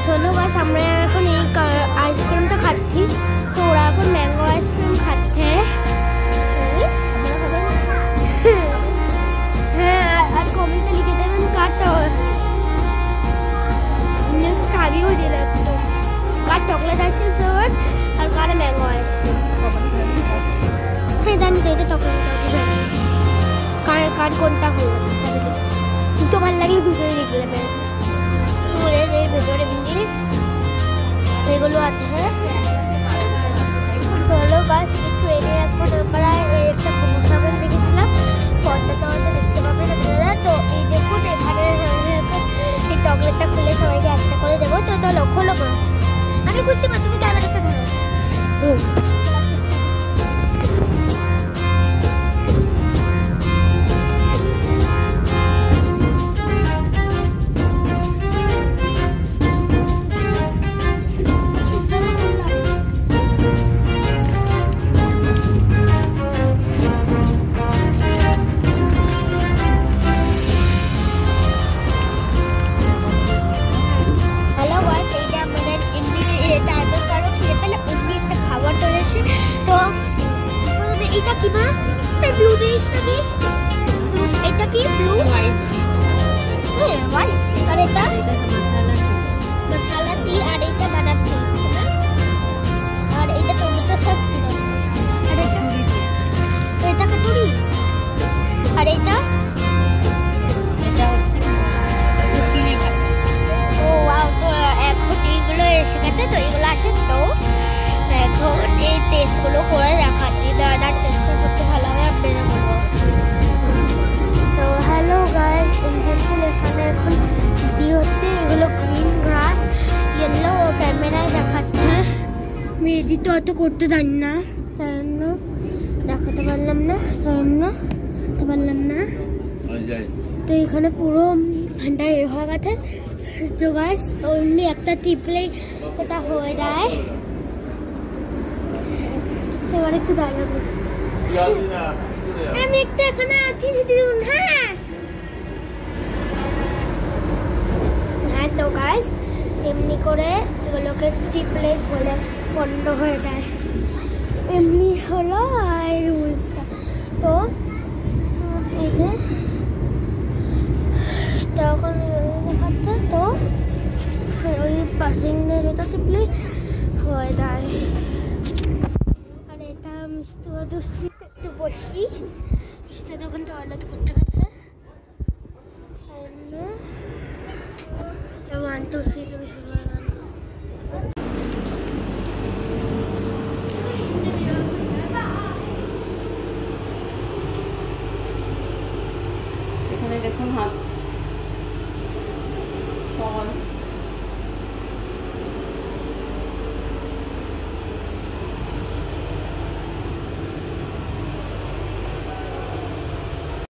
চলো বাস আমরা এখন এই আইসক্রিমটা খাচ্ছি। তো ওরা এখন ম্যাঙ্গো আইসক্রিম খাচ্ছে। হ্যাঁ, আর কমেন্টে লিখে দেবেন কারটা খাবিও দিলে একটু কার চকলেট আইসক্রিম ফ্লেভার আর কার ম্যাঙ্গো আইসক্রিম। হ্যাঁ জানি তো এটা চকলেট আইসক্রিম, কার কোনটা হলো দুটো ভালো লাগলে দুটোই লিখে দেবেন। ভেতরে বিন্দি এগুলো আছে। চলো বাস একটু এনে রাখবো। তারপরে একটা সমস্যা করে দেখেছিলাম, পরটা তো হয়তো দেখতে পাবেন আপনারা। তো এই দেখুন এখানে এই চকলেটটা খুলে সবাইকে একটা করে দেবো। তো চলো খোলো মা, আমি খুলতে পারি, তুমি ক্যামেরাটা ধরো। এটা কি মা? ব্লুবেরিজটা কি? এটা কি ব্লু হোয়াইট? হ্যাঁ হোয়াইট। আর এটা মশলা টি, আর এটা বাদাম টি, আর এটা টমেটো সস কি? আর এটা এটা কতুরি, আর এটা হচ্ছে চিনি ভাত। ও ওয়াও, তো এখন এইগুলো এসে গেছে। তো এগুলো আসে, তো এখন এই টেস্টগুলো করে দেখাচ্ছি। দাদার টেস্টটা করতে ভালো হবে আপনারা বলবো। তো হ্যালো গাইস, এখানে এখন কি হচ্ছে, এগুলো গ্রিন গ্রাস ইয়েলো ক্যামেরায় দেখাচ্ছে। আমি এডিট তো অত করতে জানি না, দেখাতে পারলাম না, তো এখানে পুরো ঘন্টা হয়ে গেছে। তো গাইস অমনি একটা টিপলেই ওটা হয়ে যায়। এবার একটু দাঁড়াবো, আমি একটু এখানে আছি দিদিন। হ্যাঁ হ্যাঁ, তো গাইস এমনি করে এগুলোকে টিপলে বলে বন্ধ হয়ে যায়, এমনি হলো আর রুলসটা। তো এই যে তখন দেখাচ্ছে, তো ওই পাসিংদের ওটা টিপলে হয়ে যায়। আর এটা মিষ্টি দুধছি একটু বসি, মিষ্টি দোকান টয়লেট করতে গেছে। ওয়ান টু থ্রি থেকে শুরু হয়ে গেল। এখানে দেখুন হাত